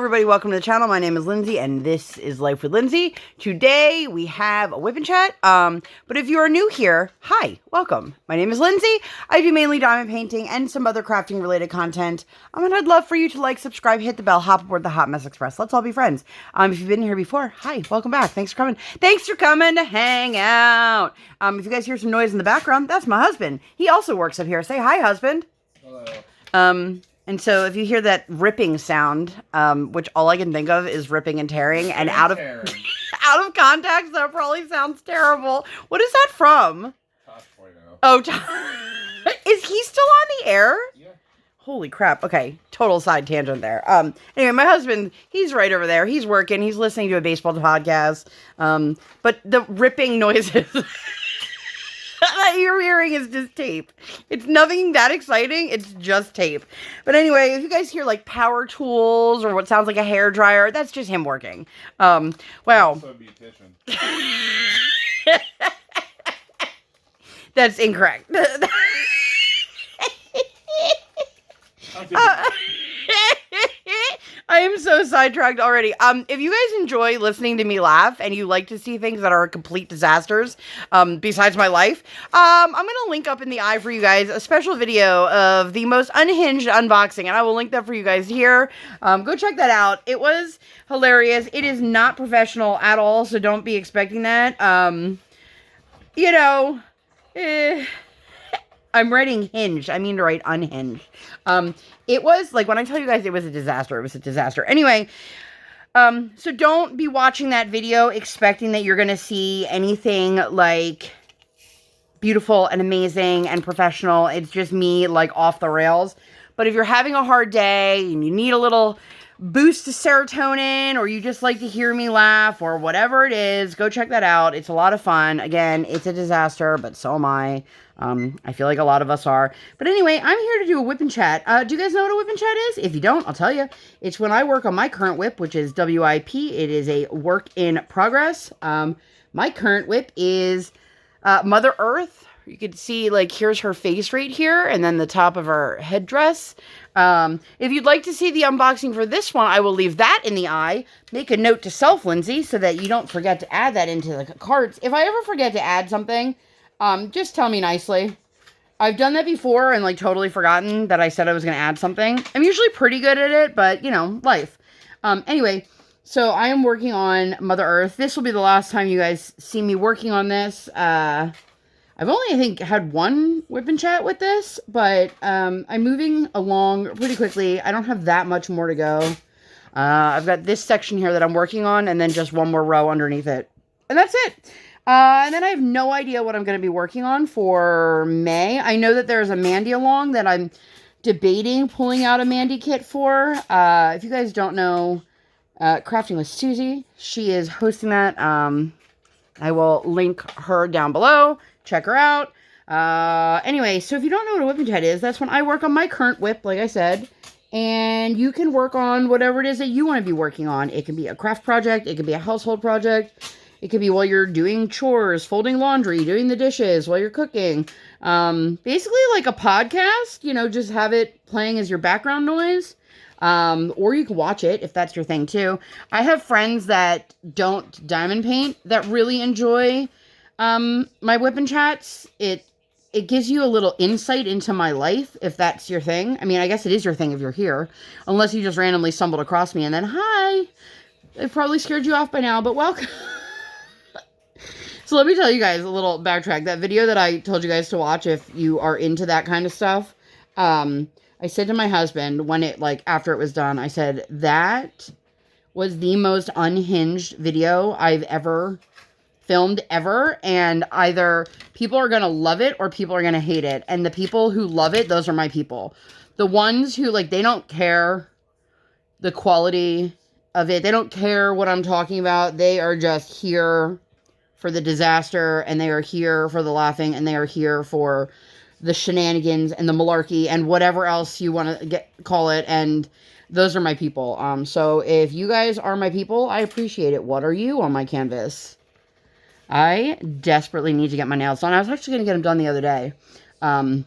everybody, welcome to the channel. My name is Lindsay and this is Life with Lindsay. Today we have a WIP Chat. But if you are new here, hi, welcome. My name is Lindsay. I do mainly diamond painting and some other crafting related content. And I'd love for you to like, subscribe, hit the bell, hop aboard the Hot Mess Express. Let's all be friends. If you've been here before, hi, welcome back. Thanks for coming. Thanks for coming to hang out. If you guys hear some noise in the background, that's my husband. He also works up here. Say hi, husband. Hello. And so if you hear that ripping sound, which all I can think of is ripping and tearing, and out of context, that probably sounds terrible. What is that from? Oh, is he still on the air? Yeah. Holy crap. Okay. Total side tangent there. Anyway, my husband, he's right over there. He's working. He's listening to a baseball podcast. But the ripping noises that you're hearing is just tape. It's nothing that exciting. It's just tape. But anyway, if you guys hear like power tools or what sounds like a hair dryer, that's just him working. Wow. Also a beautician. That's incorrect. I am so sidetracked already. If you guys enjoy listening to me laugh and you like to see things that are complete disasters, besides my life, I'm going to link up in the eye for you guys a special video of the most unhinged unboxing, and I will link that for you guys here. Go check that out. It was hilarious. It is not professional at all, so don't be expecting that. You know, I'm writing hinged. I mean to write unhinged. It was, like, when I tell you guys it was a disaster, it was a disaster. Anyway, so don't be watching that video expecting that you're going to see anything, like, beautiful and amazing and professional. It's just me, like, off the rails. But if you're having a hard day and you need a little boost to serotonin, or you just like to hear me laugh, or whatever it is, go check that out. It's a lot of fun. Again, it's a disaster, but so am I. I feel like a lot of us are. But anyway, I'm here to do a WIP Chat. Do you guys know what a WIP Chat is? If you don't, I'll tell you. It's when I work on my current WIP, which is WIP. It is a work in progress. My current WIP is Mother Earth. You can see, like, here's her face right here, and then the top of her headdress. If you'd like to see the unboxing for this one, I will leave that in the eye. Make a note to self, Lindsay, so that you don't forget to add that into the carts. If I ever forget to add something, just tell me nicely. I've done that before and, like, totally forgotten that I said I was going to add something. I'm usually pretty good at it, but, you know, life. Anyway, so I am working on Mother Earth. This will be the last time you guys see me working on this. I've only, I think, had one WIP Chat with this, but I'm moving along pretty quickly. I don't have that much more to go. I've got this section here that I'm working on, and then just one more row underneath it. And that's it. And then I have no idea what I'm going to be working on for May. I know that there's a Mandy along that I'm debating pulling out a Mandy kit for. If you guys don't know, Crafting with Susie, she is hosting that. I will link her down below. Check her out. Anyway, so if you don't know what a WIP Chat is, that's when I work on my current WIP, like I said. And you can work on whatever it is that you want to be working on. It can be a craft project. It could be a household project. It could be while you're doing chores, folding laundry, doing the dishes, while you're cooking. Basically like a podcast, you know, just have it playing as your background noise. Or you can watch it if that's your thing too. I have friends that don't diamond paint that really enjoy my WIP Chats. It gives you a little insight into my life, if that's your thing. I mean, I guess it is your thing if you're here, unless you just randomly stumbled across me and then, hi, I've probably scared you off by now, but welcome. So let me tell you guys a little backtrack. That video that I told you guys to watch, if you are into that kind of stuff, I said to my husband when it, like, after it was done, I said, that was the most unhinged video I've ever filmed ever, and either people are going to love it or people are going to hate it. And the people who love it, those are my people. The ones who, like, they don't care the quality of it. They don't care what I'm talking about. They are just here for the disaster, and they are here for the laughing, and they are here for the shenanigans and the malarkey and whatever else you want to call it. And those are my people. So if you guys are my people, I appreciate it. What are you on my canvas? I desperately need to get my nails done. I was actually going to get them done the other day. And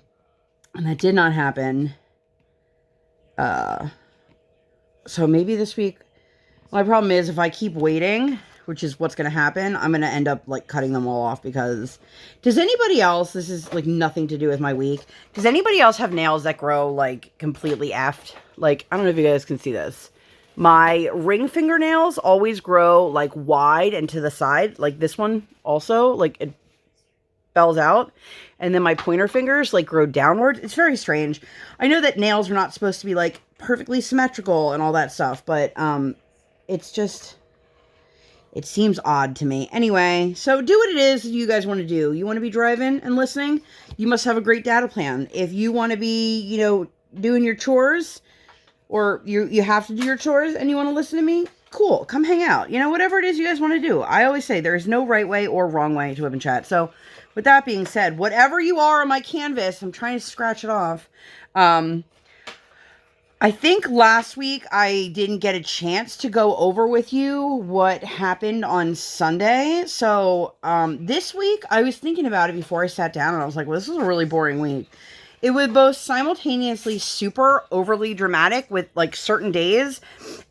that did not happen. So maybe this week. My problem is if I keep waiting, which is what's going to happen, I'm going to end up like cutting them all off because does anybody else, this is like nothing to do with my week, does anybody else have nails that grow like completely effed? Like, I don't know if you guys can see this. My ring fingernails always grow like wide and to the side, like this one also, like it bells out. And then my pointer fingers like grow downward. It's very strange. I know that nails are not supposed to be like perfectly symmetrical and all that stuff, but it's just, it seems odd to me. Anyway, so do what it is you guys want to do. You want to be driving and listening? You must have a great data plan. If you want to be, you know, doing your chores, or you have to do your chores and you want to listen to me, cool, come hang out. You know, whatever it is you guys want to do. I always say there is no right way or wrong way to WIP Chat. So with that being said, whatever you are on my canvas, I'm trying to scratch it off. I think last week I didn't get a chance to go over with you what happened on Sunday. So this week I was thinking about it before I sat down and I was like, well, this is a really boring week. It was both simultaneously super overly dramatic with like certain days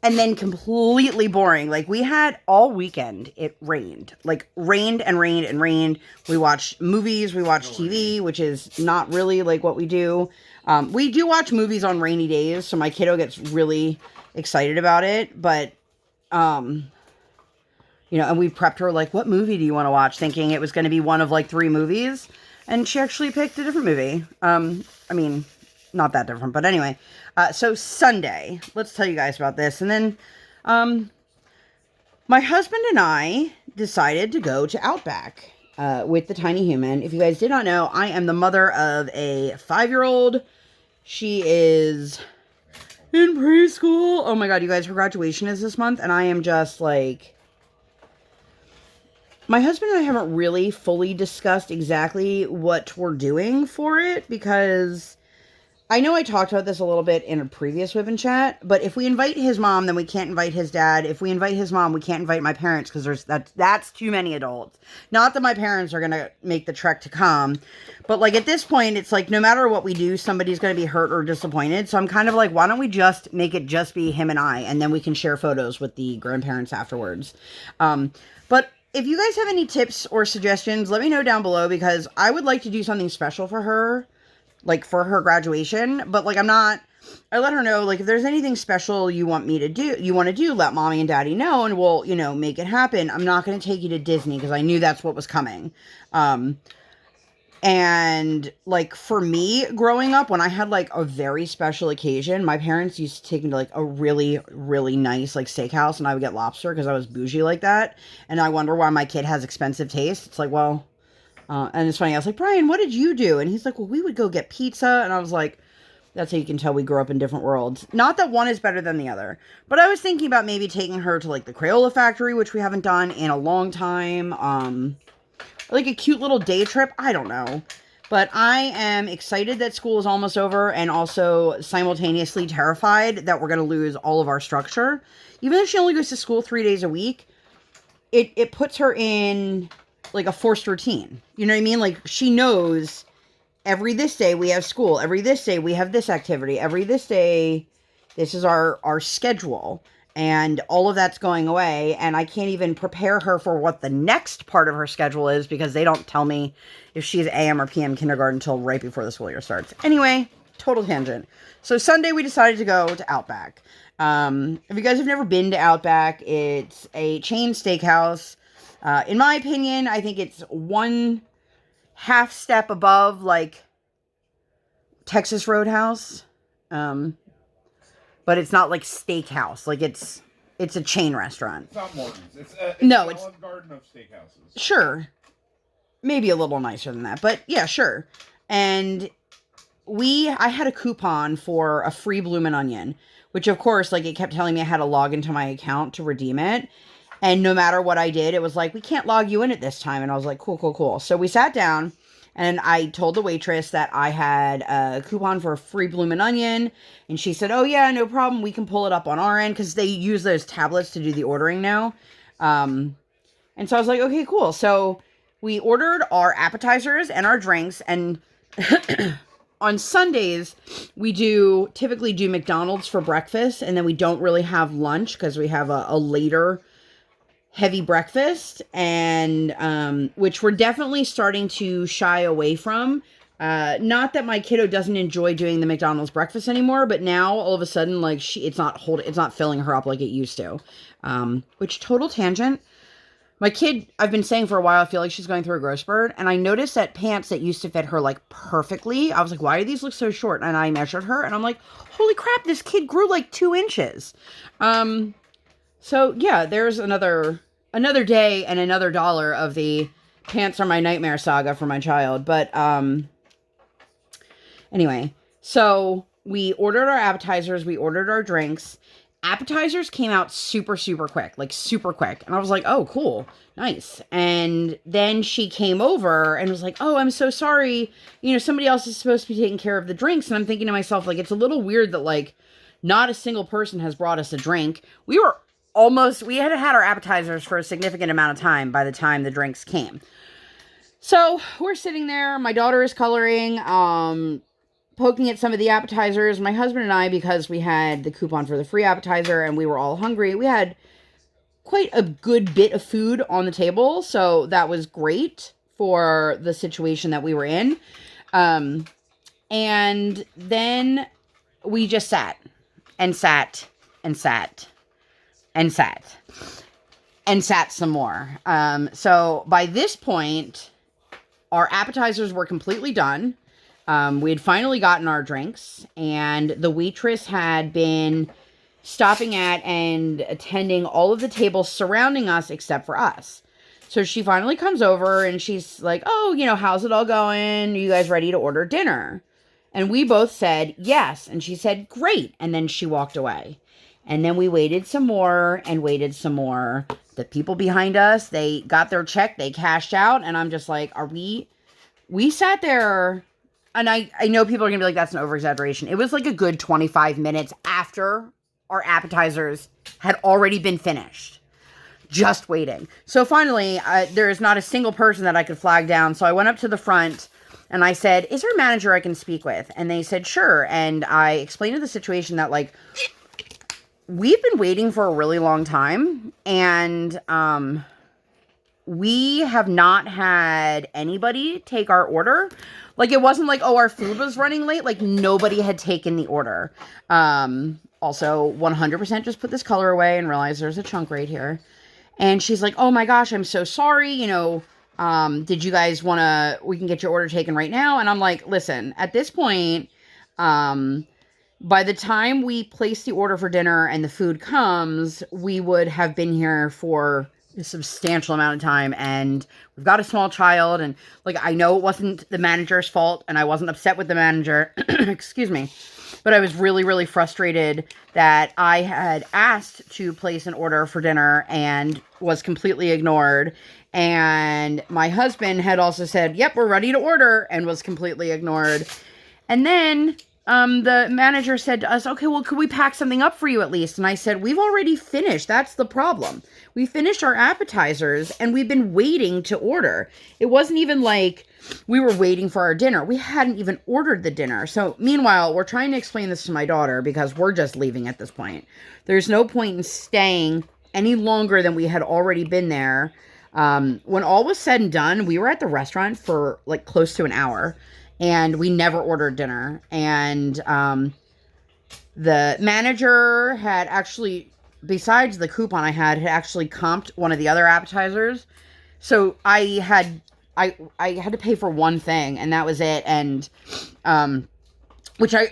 and then completely boring. Like we had all weekend, it rained. Like rained and rained and rained. We watched movies, we watched TV, which is not really like what we do. We do watch movies on rainy days, so my kiddo gets really excited about it. But, you know, and we prepped her like, what movie do you want to watch? Thinking it was going to be one of like 3 movies. And she actually picked a different movie. I mean, not that different, but anyway. So Sunday, let's tell you guys about this. And then, my husband and I decided to go to Outback, with the tiny human. If you guys did not know, I am the mother of a 5-year-old. She is in preschool. Oh my God, you guys, her graduation is this month. And I am just like, my husband and I haven't really fully discussed exactly what we're doing for it because I know I talked about this a little bit in a previous WIP Chat, but if we invite his mom, then we can't invite his dad. If we invite his mom, we can't invite my parents because that's too many adults. Not that my parents are going to make the trek to come, but like at this point, it's like no matter what we do, somebody's going to be hurt or disappointed. So I'm kind of like, why don't we just make it just be him and I, and then we can share photos with the grandparents afterwards. But if you guys have any tips or suggestions, let me know down below because I would like to do something special for her, like for her graduation. But like I let her know, like if there's anything special you want to do, let mommy and daddy know and we'll, you know, make it happen. I'm not going to take you to Disney because I knew that's what was coming. And like for me growing up, when I had like a very special occasion, my parents used to take me to like a really, really nice like steakhouse and I would get lobster because I was bougie like that. And I wonder why my kid has expensive taste. It's like, well, and it's funny. I was like, Brian, what did you do? And he's like, well, we would go get pizza. And I was like, that's how you can tell we grew up in different worlds. Not that one is better than the other, but I was thinking about maybe taking her to like the Crayola factory, which we haven't done in a long time. Like a cute little day trip. I don't know. But I am excited that school is almost over and also simultaneously terrified that we're going to lose all of our structure. Even though she only goes to school 3 days a week, it puts her in like a forced routine. You know what I mean? Like she knows every this day we have school. Every this day we have this activity. Every this day, this is our schedule. And all of that's going away, and I can't even prepare her for what the next part of her schedule is because they don't tell me if she's AM or PM kindergarten until right before the school year starts. Anyway, total tangent. So Sunday we decided to go to Outback. If you guys have never been to Outback, it's a chain steakhouse. In my opinion, I think it's one half step above like Texas Roadhouse. But it's not like steakhouse. Like it's a chain restaurant. It's not Morton's. It's Olive Garden of steakhouses. Sure. Maybe a little nicer than that. But yeah, sure. And I had a coupon for a free Bloomin' Onion, which of course, like it kept telling me I had to log into my account to redeem it. And no matter what I did, it was like, we can't log you in at this time. And I was like, cool, cool, cool. So we sat down. And I told the waitress that I had a coupon for a free Bloomin' Onion. And she said, oh, yeah, no problem. We can pull it up on our end because they use those tablets to do the ordering now. And so I was like, okay, cool. So we ordered our appetizers and our drinks. And on Sundays, we typically do McDonald's for breakfast, and then we don't really have lunch because we have a later heavy breakfast, and which we're definitely starting to shy away from. Not that my kiddo doesn't enjoy doing the McDonald's breakfast anymore, but now all of a sudden, like, it's not filling her up like it used to. Which, total tangent. My kid, I've been saying for a while, I feel like she's going through a growth spurt, and I noticed that pants that used to fit her, like, perfectly, I was like, why do these look so short? And I measured her, and I'm like, holy crap, this kid grew like 2 inches. So yeah, there's another day and another dollar of the pants are my nightmare saga for my child. But anyway, so we ordered our appetizers, we ordered our drinks. Appetizers came out super, super quick, like super quick. And I was like, oh, cool, nice. And then she came over and was like, oh, I'm so sorry. You know, somebody else is supposed to be taking care of the drinks. And I'm thinking to myself, like, it's a little weird that, like, not a single person has brought us a drink. We had our appetizers for a significant amount of time by the time the drinks came. So we're sitting there. My daughter is coloring, poking at some of the appetizers. My husband and I, because we had the coupon for the free appetizer and we were all hungry, we had quite a good bit of food on the table. So that was great for the situation that we were in. And then we just sat and sat and sat and sat and sat some more. So by this point, our appetizers were completely done. We had finally gotten our drinks, and the waitress had been stopping at and attending all of the tables surrounding us except for us. So she finally comes over and she's like, oh, you know, how's it all going? Are you guys ready to order dinner? And we both said yes. And she said, great. And then she walked away. And then we waited some more and waited some more. The people behind us, they got their check, they cashed out. And I'm just like, we sat there. And I know people are going to be like, that's an over-exaggeration. It was like a good 25 minutes after our appetizers had already been finished. Just waiting. So finally, there is not a single person that I could flag down. So I went up to the front and I said, is there a manager I can speak with? And they said, sure. And I explained to the situation that, like, we've been waiting for a really long time. And we have not had anybody take our order. Like, it wasn't like, oh, our food was running late. Like, nobody had taken the order. Also, 100% just put this color away and realized there's a chunk right here. And she's like, oh my gosh, I'm so sorry. You know, did you guys we can get your order taken right now? And I'm like, listen, at this point, by the time we place the order for dinner and the food comes, we would have been here for a substantial amount of time, and we've got a small child, and, like, I know it wasn't the manager's fault, and I wasn't upset with the manager, excuse me, but I was really, really frustrated that I had asked to place an order for dinner and was completely ignored, and my husband had also said, yep, we're ready to order, and was completely ignored. And then the manager said to us, okay, well, could we pack something up for you at least? And I said, we've already finished. That's the problem. We finished our appetizers and we've been waiting to order. It wasn't even like we were waiting for our dinner. We hadn't even ordered the dinner. So meanwhile, we're trying to explain this to my daughter because we're just leaving at this point. There's no point in staying any longer than we had already been there. When all was said and done, we were at the restaurant for like close to an hour. And we never ordered dinner. And the manager had actually, besides the coupon I had actually comped one of the other appetizers. So I had to pay for one thing, and that was it. And which I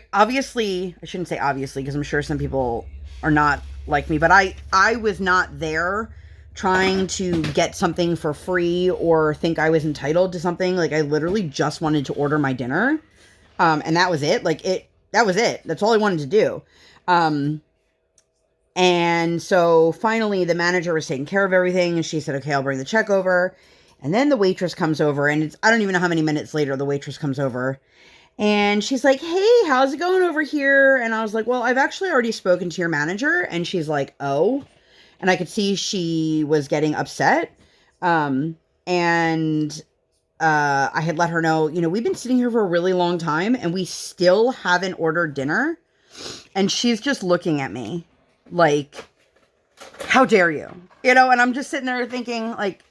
shouldn't say obviously, because I'm sure some people are not like me, but I was not there trying to get something for free or think I was entitled to something. Like, I literally just wanted to order my dinner. And that was it. That was it. That's all I wanted to do. And so finally the manager was taking care of everything, and she said, okay, I'll bring the check over. And then the waitress comes over, and I don't even know how many minutes later the waitress comes over, and she's like, hey, how's it going over here? And I was like, well, I've actually already spoken to your manager. And she's like, oh. And I could see she was getting upset. And I had let her know, we've been sitting here for a really long time and we still haven't ordered dinner. And she's just looking at me like, how dare you? And I'm just sitting there thinking, like,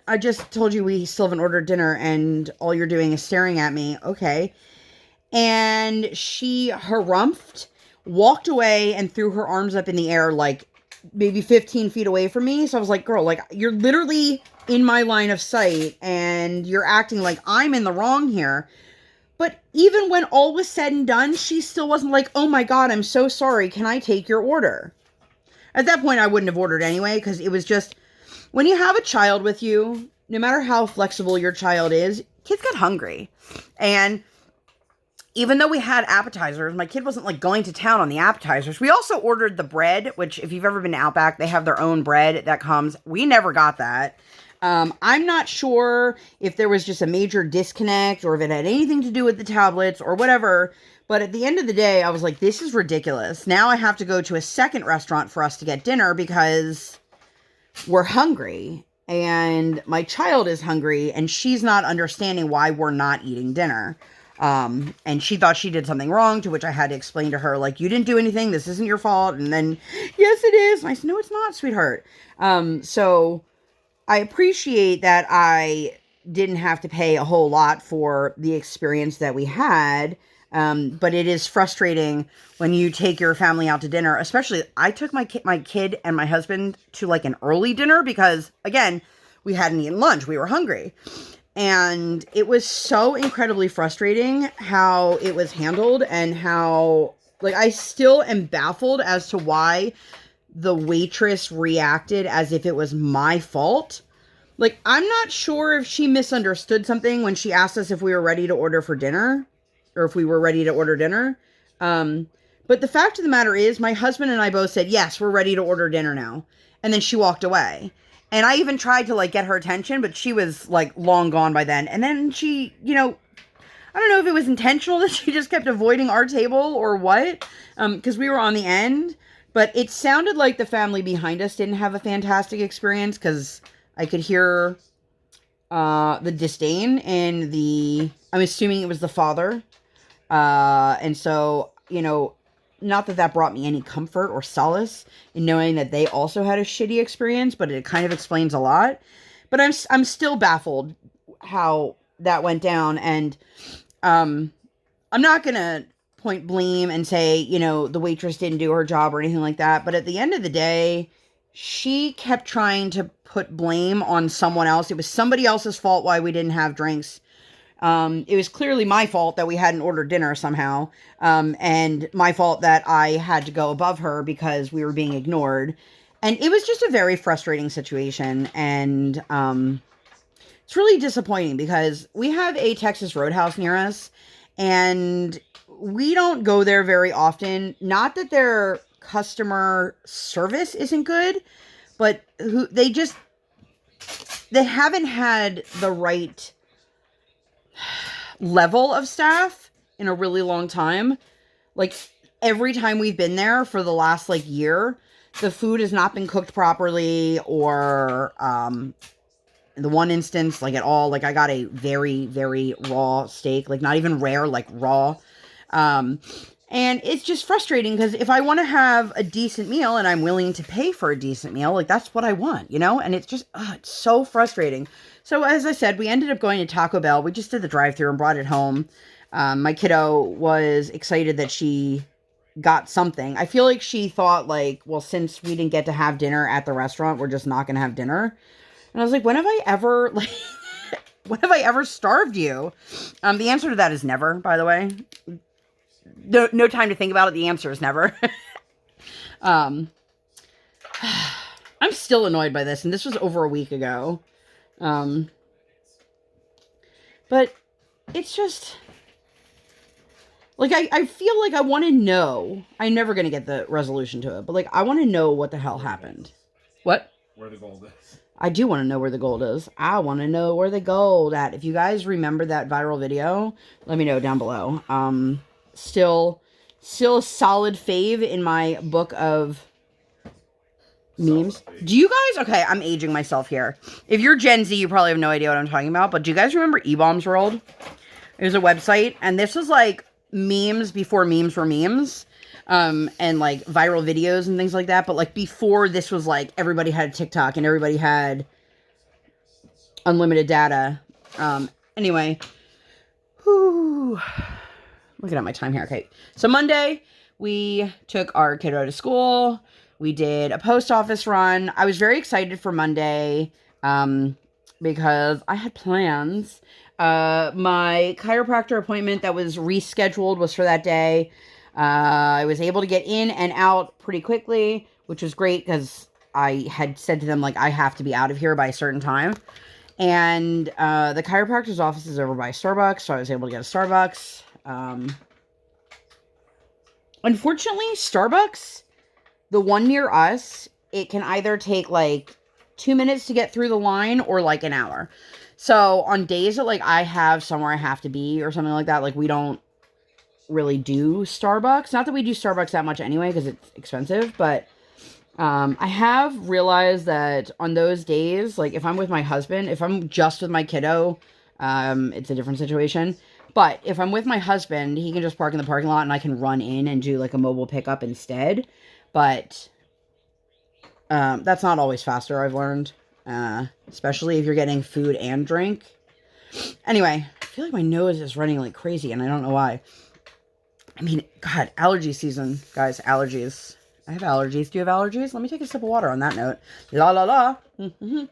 I just told you we still haven't ordered dinner and all you're doing is staring at me. Okay. And she harumphed, walked away, and threw her arms up in the air, like, maybe 15 feet away from me. So I was like, girl, like, you're literally in my line of sight and you're acting like I'm in the wrong here. But even when all was said and done, she still wasn't like, oh my God, I'm so sorry. Can I take your order? At that point, I wouldn't have ordered anyway, because it was just, when you have a child with you, no matter how flexible your child is, kids get hungry. And even though we had appetizers, my kid wasn't like going to town on the appetizers. We also ordered the bread, which if you've ever been to Outback, they have their own bread that comes. We never got that. I'm not sure if there was just a major disconnect or if it had anything to do with the tablets or whatever. But at the end of the day, I was like, this is ridiculous. Now I have to go to a second restaurant for us to get dinner because we're hungry and my child is hungry and she's not understanding why we're not eating dinner. And she thought she did something wrong, to which I had to explain to her, like, you didn't do anything. This isn't your fault. And then, yes, it is. And I said, no, it's not, sweetheart. So I appreciate that I didn't have to pay a whole lot for the experience that we had. But it is frustrating when you take your family out to dinner, especially I took my kid and my husband to like an early dinner because, again, we hadn't eaten lunch. We were hungry. And it was so incredibly frustrating how it was handled and how, like, I still am baffled as to why the waitress reacted as if it was my fault. Like, I'm not sure if she misunderstood something when she asked us if we were ready to order for dinner or if we were ready to order dinner. But the fact of the matter is my husband and I both said, yes, we're ready to order dinner now. And then she walked away. And I even tried to, like, get her attention, but she was, like, long gone by then. And then she, I don't know if it was intentional that she just kept avoiding our table or what, because we were on the end. But it sounded like the family behind us didn't have a fantastic experience, because I could hear the disdain in I'm assuming it was the father. And so, not that brought me any comfort or solace in knowing that they also had a shitty experience, but it kind of explains a lot. But I'm still baffled how that went down. And I'm not going to point blame and say, the waitress didn't do her job or anything like that. But at the end of the day, she kept trying to put blame on someone else. It was somebody else's fault why we didn't have drinks. It was clearly my fault that we hadn't ordered dinner somehow. And my fault that I had to go above her because we were being ignored. And it was just a very frustrating situation. And, it's really disappointing because we have a Texas Roadhouse near us and we don't go there very often. Not that their customer service isn't good, but they haven't had the right level of staff in a really long time. Like, every time we've been there for the last, like, year, the food has not been cooked properly or, in the one instance, like, at all. Like, I got a very, very raw steak, like, not even rare, like, raw. And it's just frustrating because if I want to have a decent meal and I'm willing to pay for a decent meal, like, that's what I want, and it's just, it's so frustrating. So as I said, we ended up going to Taco Bell. We just did the drive-thru and brought it home. My kiddo was excited that she got something. I feel like she thought, like, well, since we didn't get to have dinner at the restaurant, we're just not going to have dinner. And I was like, when have I ever starved you? The answer to that is never, by the way. No time to think about it. The answer is never. I'm still annoyed by this, and this was over a week ago. But it's just, like, I feel like I want to know. I'm never going to get the resolution to it, but, like, I want to know what the hell happened. What? Where the gold is. I do want to know where the gold is. I want to know where the gold at. If you guys remember that viral video, let me know down below. Still a solid fave in my book of Memes. Do you guys... Okay, I'm aging myself here. If you're Gen Z, you probably have no idea what I'm talking about. But do you guys remember E-Bombs World? It was a website. And this was like memes before memes were memes. And like viral videos and things like that. But like before this was like everybody had TikTok and everybody had unlimited data. Anyway. Whew. Looking at my time here. Okay. So Monday, we took our kiddo to school. We did a post office run. I was very excited for Monday because I had plans. My chiropractor appointment that was rescheduled was for that day. I was able to get in and out pretty quickly, which was great because I had said to them, like, I have to be out of here by a certain time. And the chiropractor's office is over by Starbucks, so I was able to get a Starbucks. Unfortunately, Starbucks... The one near us, it can either take like 2 minutes to get through the line or like an hour. So on days that like I have somewhere I have to be or something like that, like we don't really do Starbucks. Not that we do Starbucks that much anyway because it's expensive, but I have realized that on those days, like if I'm with my husband, if I'm just with my kiddo, it's a different situation. But if I'm with my husband, he can just park in the parking lot and I can run in and do like a mobile pickup instead. But that's not always faster, I've learned. Especially if you're getting food and drink. Anyway, I feel like my nose is running like crazy, and I don't know why. I mean, God, allergy season. Guys, allergies. I have allergies. Do you have allergies? Let me take a sip of water on that note. La la la. Mm-hmm.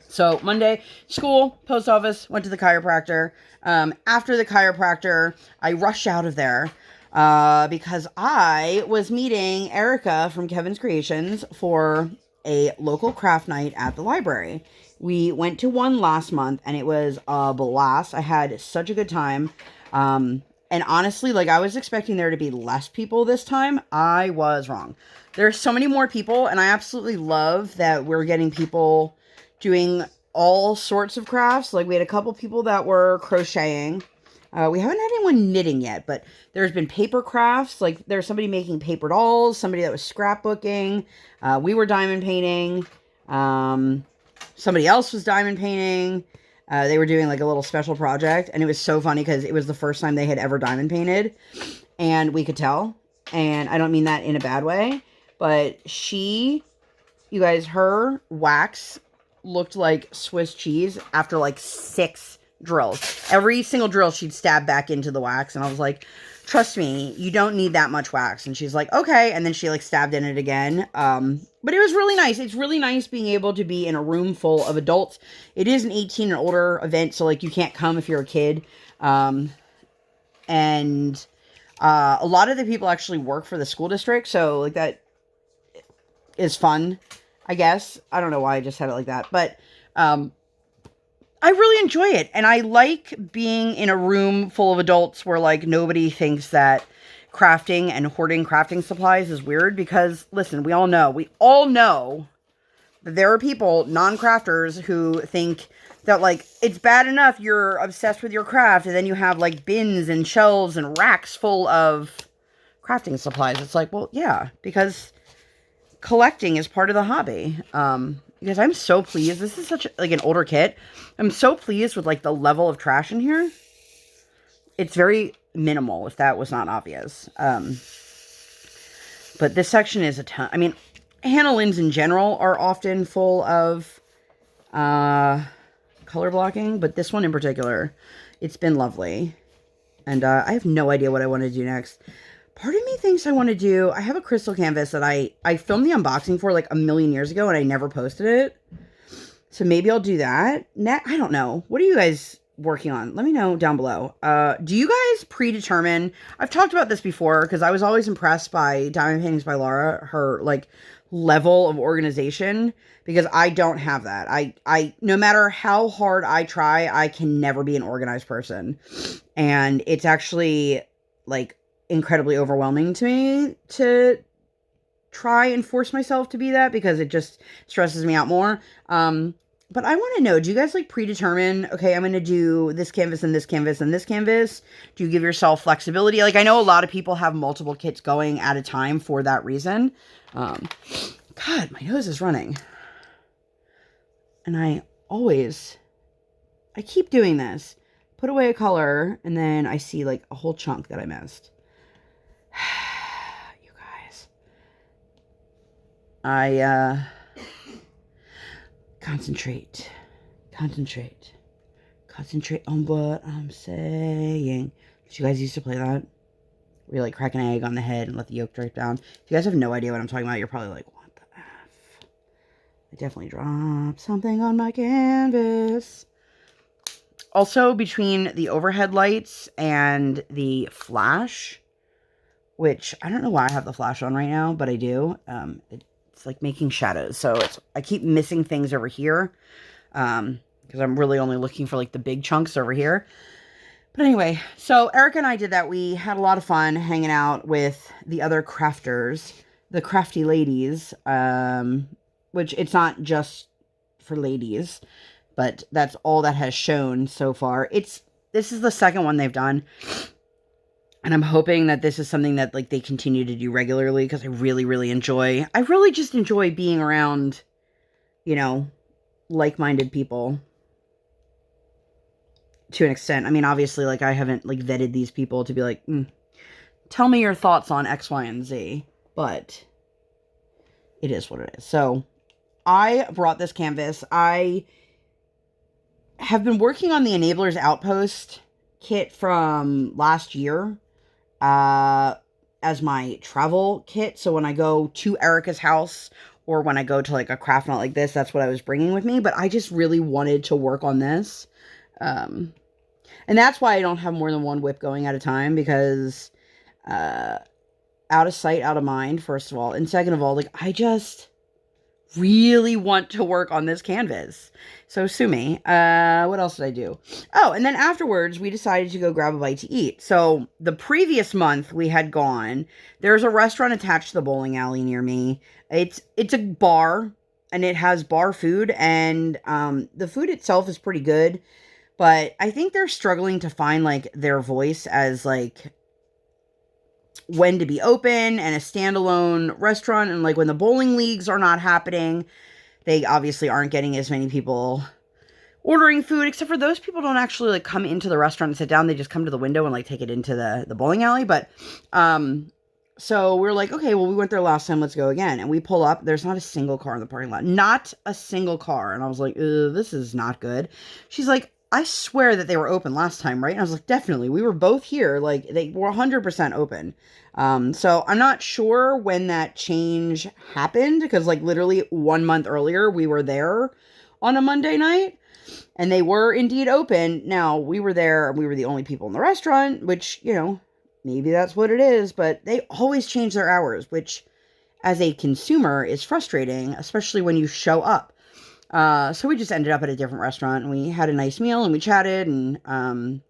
So, Monday, school, post office, went to the chiropractor. After the chiropractor, I rushed out of there. Because I was meeting Erica from Kevin's Creations for a local craft night at the library. We went to one last month and it was a blast. I had such a good time. And honestly, like I was expecting there to be less people this time. I was wrong. There's so many more people and I absolutely love that we're getting people doing all sorts of crafts. Like we had a couple people that were crocheting. We haven't had anyone knitting yet, but there's been paper crafts. Like there's somebody making paper dolls, somebody that was scrapbooking. We were diamond painting. Somebody else was diamond painting. They were doing like a little special project, and it was so funny because it was the first time they had ever diamond painted, and we could tell. And I don't mean that in a bad way, but you guys, her wax looked like Swiss cheese after like 6 drills. Every single drill she'd stab back into the wax, and I was like, trust me, you don't need that much wax. And she's like, okay, and then she like stabbed in it again. But it was really nice. It's really nice being able to be in a room full of adults. It is an 18 and older event, so like you can't come if you're a kid. And a lot of the people actually work for the school district, so like that is fun, I guess. I don't know why I just said it like that, but I really enjoy it, and I like being in a room full of adults where, like, nobody thinks that crafting and hoarding crafting supplies is weird, because, listen, we all know that there are people, non-crafters, who think that, like, it's bad enough you're obsessed with your craft, and then you have, like, bins and shelves and racks full of crafting supplies. It's like, well, yeah, because collecting is part of the hobby. Because I'm so pleased. This is such, like, an older kit. I'm so pleased with, like, the level of trash in here. It's very minimal, if that was not obvious. But this section is a ton. I mean, Hannah Lynn's in general are often full of color blocking. But this one in particular, it's been lovely. And I have no idea what I want to do next. Part of me thinks I want to do... I have a crystal canvas that I filmed the unboxing for like a million years ago, and I never posted it. So maybe I'll do that. I don't know. What are you guys working on? Let me know down below. Do you guys predetermine... I've talked about this before, because I was always impressed by Diamond Paintings by Laura, her like level of organization, because I don't have that. I no matter how hard I try, I can never be an organized person. And it's actually like incredibly overwhelming to me to try and force myself to be that, because it just stresses me out more. But I want to know, do you guys like predetermine, okay, I'm going to do this canvas and this canvas and this canvas? Do you give yourself flexibility? Like, I know a lot of people have multiple kits going at a time for that reason. God, my nose is running. And I keep doing this. Put away a color, and then I see like a whole chunk that I missed. You guys. Concentrate on what I'm saying. Did you guys used to play that? Where you like crack an egg on the head and let the yolk drip down. If you guys have no idea what I'm talking about, you're probably like, what the F? I definitely dropped something on my canvas. Also, between the overhead lights and the flash, which I don't know why I have the flash on right now, but I do. It's like making shadows. So I keep missing things over here. Because I'm really only looking for like the big chunks over here. But anyway, so Erica and I did that. We had a lot of fun hanging out with the other crafters, the crafty ladies, which it's not just for ladies, but that's all that has shown so far. This is the second one they've done. And I'm hoping that this is something that like they continue to do regularly, because I really, really just enjoy being around, you know, like-minded people to an extent. I mean, obviously, like, I haven't like vetted these people to be like, tell me your thoughts on X, Y, and Z, but it is what it is. So I brought this canvas. I have been working on the Enablers Outpost kit from last year as my travel kit. So when I go to Erica's house, or when I go to like a craft night like this, that's what I was bringing with me. But I just really wanted to work on this. And that's why I don't have more than one WIP going at a time, because out of sight, out of mind, first of all. And second of all, like, I just really want to work on this canvas. So sue me. What else did I do? Oh, and then afterwards, we decided to go grab a bite to eat. So the previous month we had gone, there's a restaurant attached to the bowling alley near me. It's a bar, and it has bar food, and the food itself is pretty good, but I think they're struggling to find like their voice as like when to be open and a standalone restaurant. And like when the bowling leagues are not happening, they obviously aren't getting as many people ordering food, except for those people don't actually like come into the restaurant and sit down. They just come to the window and like take it into the bowling alley. But so we're like, okay, well, we went there last time, let's go again. And we pull up, there's not a single car in the parking lot, not a single car. And I was like, this is not good. She's like, I swear that they were open last time, right? And I was like, definitely. We were both here. Like, they were 100% open. So I'm not sure when that change happened, because like literally 1 month earlier, we were there on a Monday night, and they were indeed open. Now, we were there, and we were the only people in the restaurant, which, you know, maybe that's what it is, but they always change their hours, which as a consumer is frustrating, especially when you show up. So we just ended up at a different restaurant, and we had a nice meal, and we chatted, and,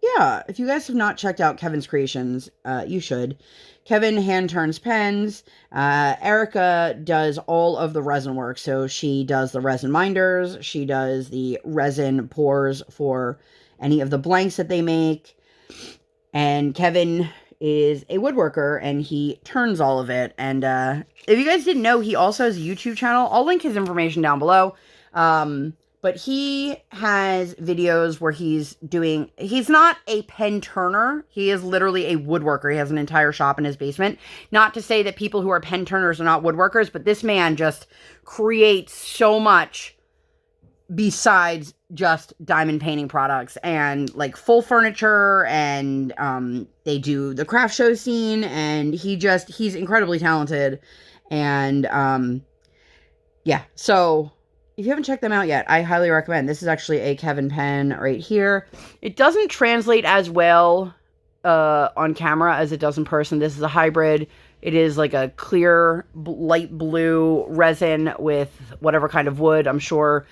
yeah, if you guys have not checked out Kevin's Creations, you should. Kevin hand turns pens. Erica does all of the resin work. So she does the resin minders. She does the resin pours for any of the blanks that they make. And Kevin is a woodworker, and he turns all of it. And if you guys didn't know, he also has a YouTube channel. I'll link his information down below. But he has videos where he's not a pen turner. He is literally a woodworker. He has an entire shop in his basement. Not to say that people who are pen turners are not woodworkers, but this man just creates so much besides just diamond painting products, and like full furniture, and they do the craft show scene, and he's incredibly talented. And yeah, so if you haven't checked them out yet, I highly recommend. This is actually a Kevin pen right here. It doesn't translate as well on camera as it does in person. This is a hybrid. It is like a clear light blue resin with whatever kind of wood. I'm sure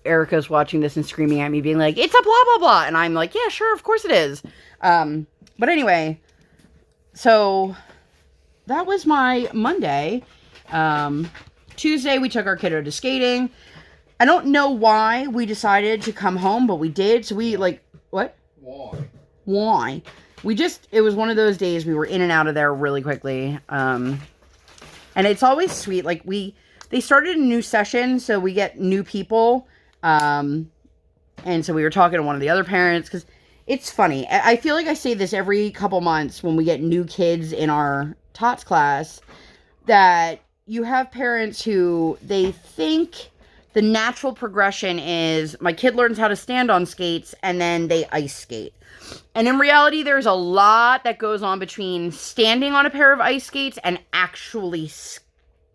Erica's watching this and screaming at me, being like, it's a blah, blah, blah. And I'm like, yeah, sure, of course it is. But anyway, so that was my Monday. Tuesday, we took our kiddo to skating. I don't know why we decided to come home, but we did. So we, like, what? Why? It was one of those days we were in and out of there really quickly. And it's always sweet. Like they started a new session, so we get new people. And so we were talking to one of the other parents, because it's funny. I feel like I say this every couple months when we get new kids in our TOTS class, that you have parents who they think the natural progression is my kid learns how to stand on skates and then they ice skate. And in reality, there's a lot that goes on between standing on a pair of ice skates and actually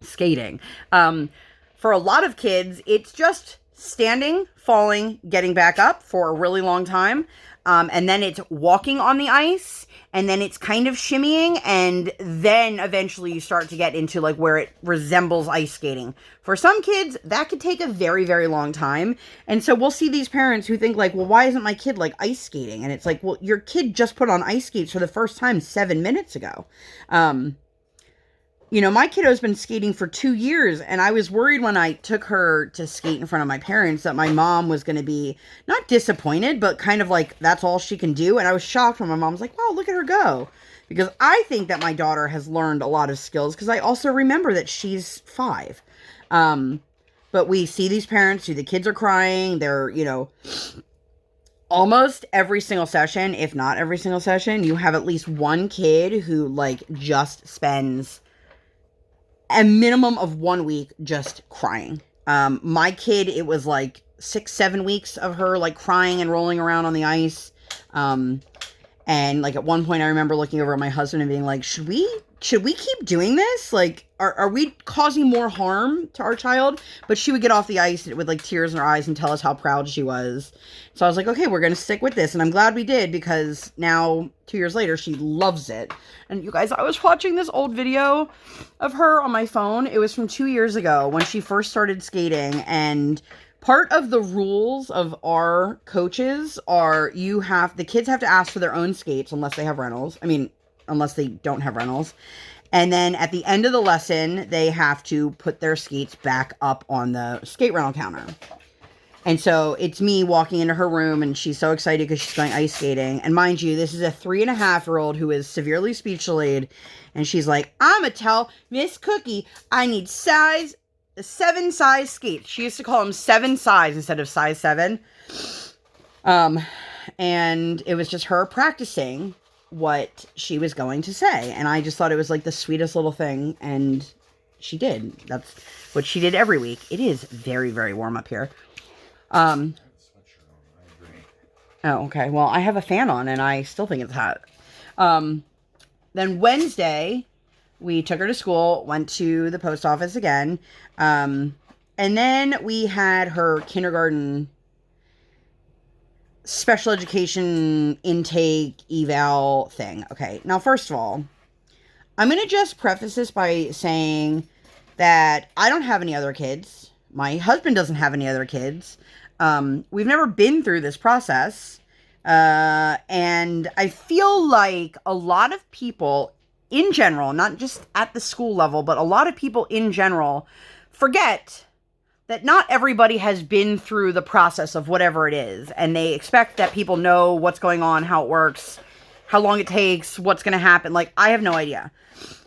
skating. For a lot of kids, it's just standing, falling, getting back up for a really long time. And then it's walking on the ice, and then it's kind of shimmying, and then eventually you start to get into like where it resembles ice skating. For some kids, that could take a very, very long time. And so we'll see these parents who think like, well, why isn't my kid like ice skating? And it's like, well, your kid just put on ice skates for the first time 7 minutes ago. You know, my kiddo's been skating for 2 years, and I was worried when I took her to skate in front of my parents that my mom was going to be not disappointed, but kind of like, that's all she can do. And I was shocked when my mom was like, wow, look at her go. Because I think that my daughter has learned a lot of skills, because I also remember that she's 5. But we see these parents who the kids are crying. They're, you know, almost every single session, if not every single session, you have at least one kid who like just spends a minimum of 1 week just crying. My kid, it was like 6-7 weeks of her like crying and rolling around on the ice. And like at one point I remember looking over at my husband and being like, should we keep doing this? Like, are we causing more harm to our child? But she would get off the ice with like tears in her eyes and tell us how proud she was. So I was like, okay, we're going to stick with this. And I'm glad we did, because now 2 years later, she loves it. And you guys, I was watching this old video of her on my phone. It was from 2 years ago when she first started skating. And part of the rules of our coaches are the kids have to ask for their own skates unless they have rentals. I mean, unless they don't have rentals. And then at the end of the lesson, they have to put their skates back up on the skate rental counter. And so it's me walking into her room, and she's so excited because she's going ice skating. And mind you, this is a 3.5-year-old who is severely speech delayed. And she's like, I'm going to tell Miss Cookie I need 7 size skates. She used to call them 7 size instead of size 7. And it was just her practicing what she was going to say. And I just thought it was like the sweetest little thing. And she did. That's what she did every week. It is very, very warm up here. Oh, okay. Well, I have a fan on and I still think it's hot. Then Wednesday, we took her to school, went to the post office again. And then we had her kindergarten special education intake eval thing. Okay. Now, first of all, I'm going to just preface this by saying that I don't have any other kids. My husband doesn't have any other kids. We've never been through this process. And I feel like a lot of people in general, not just at the school level, but a lot of people in general forget that not everybody has been through the process of whatever it is. And they expect that people know what's going on, how it works, how long it takes, what's going to happen. Like, I have no idea.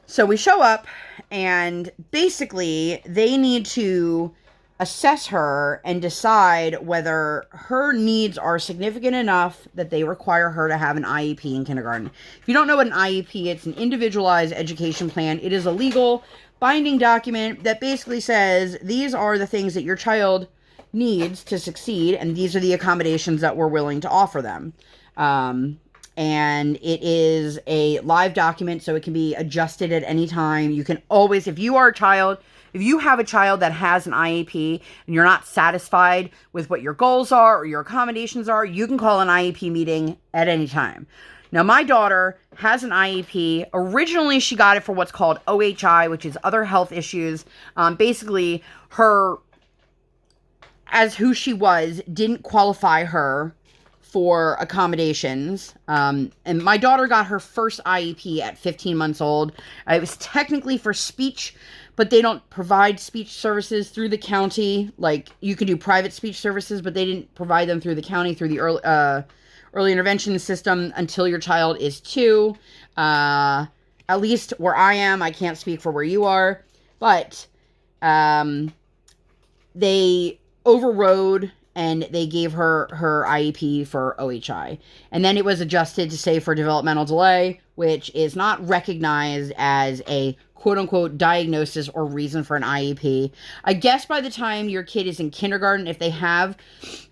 So we show up, and basically they need to assess her and decide whether her needs are significant enough that they require her to have an IEP in kindergarten. If you don't know what an IEP, it's an individualized education plan. It is a legal binding document that basically says these are the things that your child needs to succeed, and these are the accommodations that we're willing to offer them. And it is a live document, so it can be adjusted at any time. You can always, if you have a child that has an IEP and you're not satisfied with what your goals are or your accommodations are, you can call an IEP meeting at any time. Now, my daughter has an IEP. Originally, she got it for what's called OHI, which is other health issues. Basically, her, as who she was, didn't qualify her for accommodations. And my daughter got her first IEP at 15 months old. It was technically for speech, but they don't provide speech services through the county. Like, you can do private speech services, but they didn't provide them through the county, through the early intervention system until your child is 2. At least where I am, I can't speak for where you are. But they overrode and they gave her her IEP for OHI. And then it was adjusted to say for developmental delay, which is not recognized as a quote-unquote diagnosis or reason for an IEP. I guess by the time your kid is in kindergarten, if they have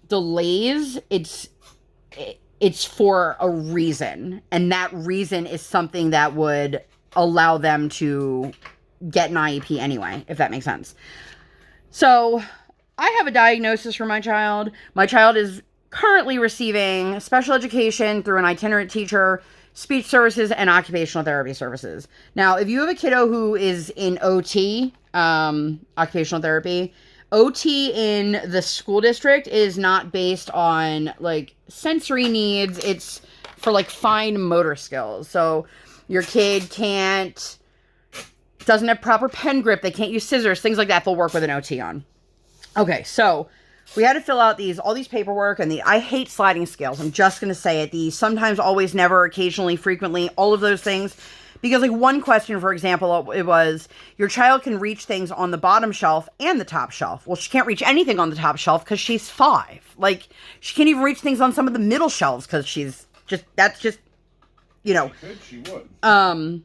delays, it's for a reason. And that reason is something that would allow them to get an IEP anyway, if that makes sense. So I have a diagnosis for my child. My child is currently receiving special education through an itinerant teacher, speech services, and occupational therapy services. Now, if you have a kiddo who is in OT, occupational therapy, OT in the school district is not based on, like, sensory needs. It's for, like, fine motor skills. So your kid doesn't have proper pen grip. They can't use scissors, things like that. They'll work with an OT on. Okay, so we had to fill out all these paperwork, and I hate sliding scales. I'm just going to say it. The sometimes, always, never, occasionally, frequently, all of those things. Because, like, one question, for example, it was, your child can reach things on the bottom shelf and the top shelf. Well, she can't reach anything on the top shelf because she's 5. Like, she can't even reach things on some of the middle shelves because that's just, you know. She would.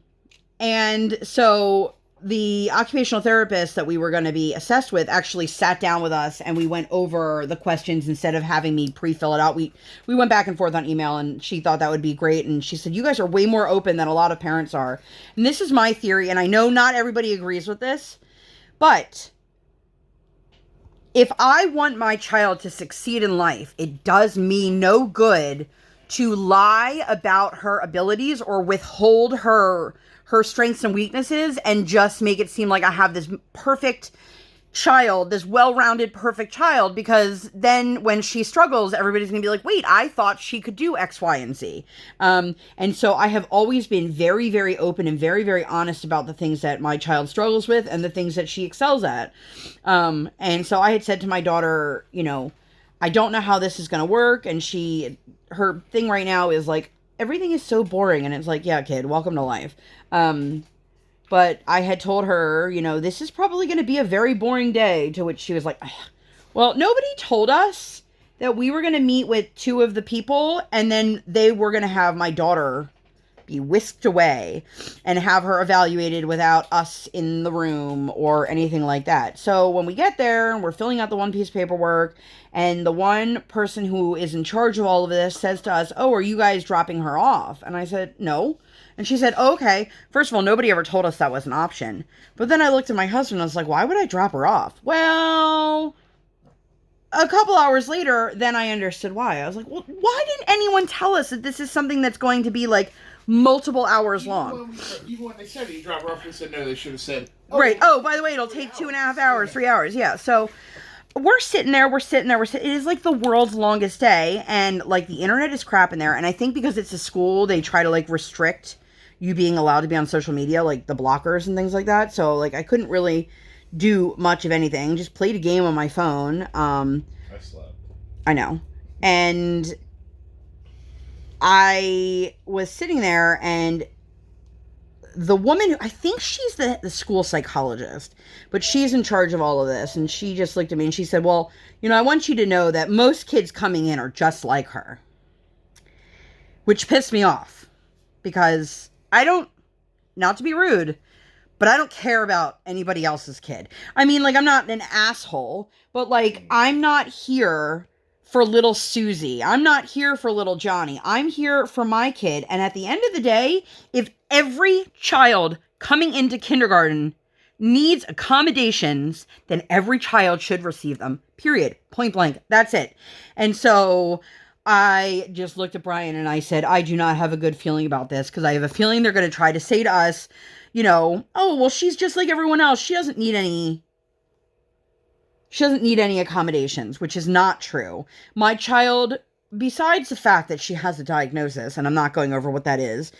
And so the occupational therapist that we were going to be assessed with actually sat down with us and we went over the questions instead of having me pre-fill it out. We went back and forth on email, and she thought that would be great. And she said, you guys are way more open than a lot of parents are. And this is my theory, and I know not everybody agrees with this, but if I want my child to succeed in life, it does me no good to lie about her abilities or withhold her strengths and weaknesses and just make it seem like I have this perfect child, this well-rounded, perfect child, because then when she struggles, everybody's going to be like, wait, I thought she could do X, Y, and Z. And so I have always been very, very open and very, very honest about the things that my child struggles with and the things that she excels at. And so I had said to my daughter, you know, I don't know how this is going to work. And her thing right now is like, everything is so boring. And it's like, yeah, kid, welcome to life. But I had told her, you know, this is probably going to be a very boring day, to which she was like, ugh. Well, nobody told us that we were going to meet with 2 of the people and then they were going to have my daughter be whisked away and have her evaluated without us in the room or anything like that. So when we get there and we're filling out the one piece of paperwork, and the one person who is in charge of all of this says to us, oh, are you guys dropping her off? And I said, no. And she said, oh, okay. First of all, nobody ever told us that was an option. But then I looked at my husband and I was like, why would I drop her off? Well, a couple hours later, then I understood why. I was like, well, why didn't anyone tell us that this is something that's going to be like multiple hours long? Even when they said it, you drop her off, they said no, they should have said, oh, right. Oh, by the way, it'll take 2.5 hours, 3 hours. Yeah. So we're sitting there. It is like the world's longest day. And like the internet is crap in there. And I think because it's a school, they try to like restrict you being allowed to be on social media, like the blockers and things like that. So like I couldn't really do much of anything. Just played a game on my phone. I slept. I know. And I was sitting there, and the woman, I think she's the school psychologist, but she's in charge of all of this. And she just looked at me and she said, well, you know, I want you to know that most kids coming in are just like her. Which pissed me off, because I don't, not to be rude, but I don't care about anybody else's kid. I mean, like, I'm not an asshole, but like, I'm not here for little Susie. I'm not here for little Johnny. I'm here for my kid. And at the end of the day, if every child coming into kindergarten needs accommodations, then every child should receive them. Period. Point blank. That's it. And so I just looked at Brian and I said, I do not have a good feeling about this, because I have a feeling they're going to try to say to us, you know, oh, well, she's just like everyone else. She doesn't need any accommodations, which is not true. My child, besides the fact that she has a diagnosis, and I'm not going over what that is,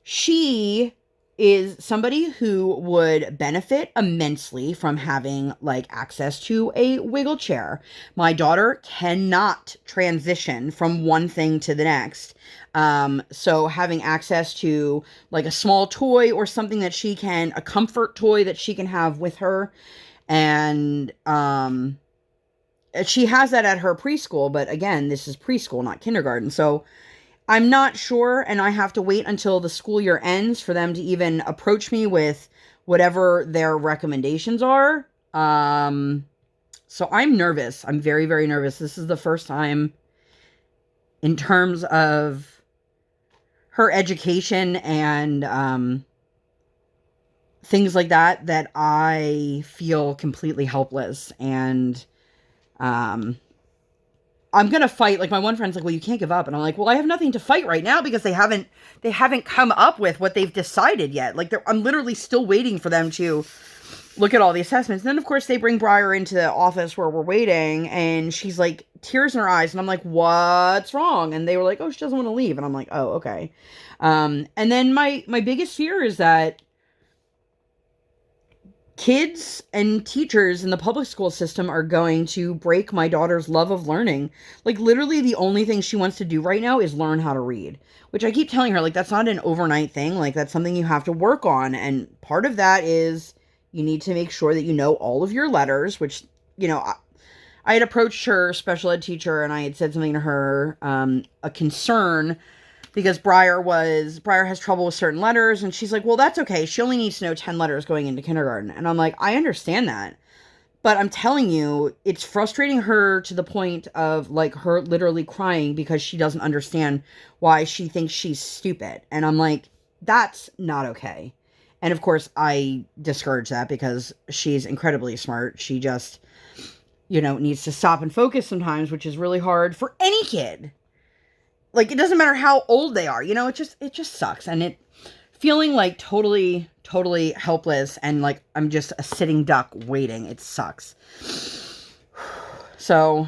she is somebody who would benefit immensely from having like access to a wiggle chair. My daughter cannot transition from one thing to the next. So having access to like a small toy or something that a comfort toy that she can have with her. And, she has that at her preschool, but again, this is preschool, not kindergarten. So I'm not sure, and I have to wait until the school year ends for them to even approach me with whatever their recommendations are. So I'm nervous. I'm very, very nervous. This is the first time in terms of her education and things like that that I feel completely helpless. And I'm going to fight. Like, my one friend's like, well, you can't give up. And I'm like, well, I have nothing to fight right now because they haven't come up with what they've decided yet. Like, I'm literally still waiting for them to look at all the assessments. And then, of course, they bring Briar into the office where we're waiting, and she's like, tears in her eyes. And I'm like, what's wrong? And they were like, oh, she doesn't want to leave. And I'm like, oh, okay. And then my biggest fear is that kids and teachers in the public school system are going to break my daughter's love of learning. Like, literally the only thing she wants to do right now is learn how to read, which I keep telling her, like, that's not an overnight thing. Like, that's something you have to work on. And part of that is you need to make sure that you know all of your letters, which, you know, I had approached her special ed teacher and I had said something to her, a concern, because Briar has trouble with certain letters, and she's like, well, that's okay. She only needs to know 10 letters going into kindergarten. And I'm like, I understand that. But I'm telling you, it's frustrating her to the point of, like, her literally crying because she doesn't understand why she thinks she's stupid. And I'm like, that's not okay. And, of course, I discourage that because she's incredibly smart. She just, you know, needs to stop and focus sometimes, which is really hard for any kid. Like, it doesn't matter how old they are, you know, it just sucks. And feeling like totally helpless and like I'm just a sitting duck waiting. It sucks. So,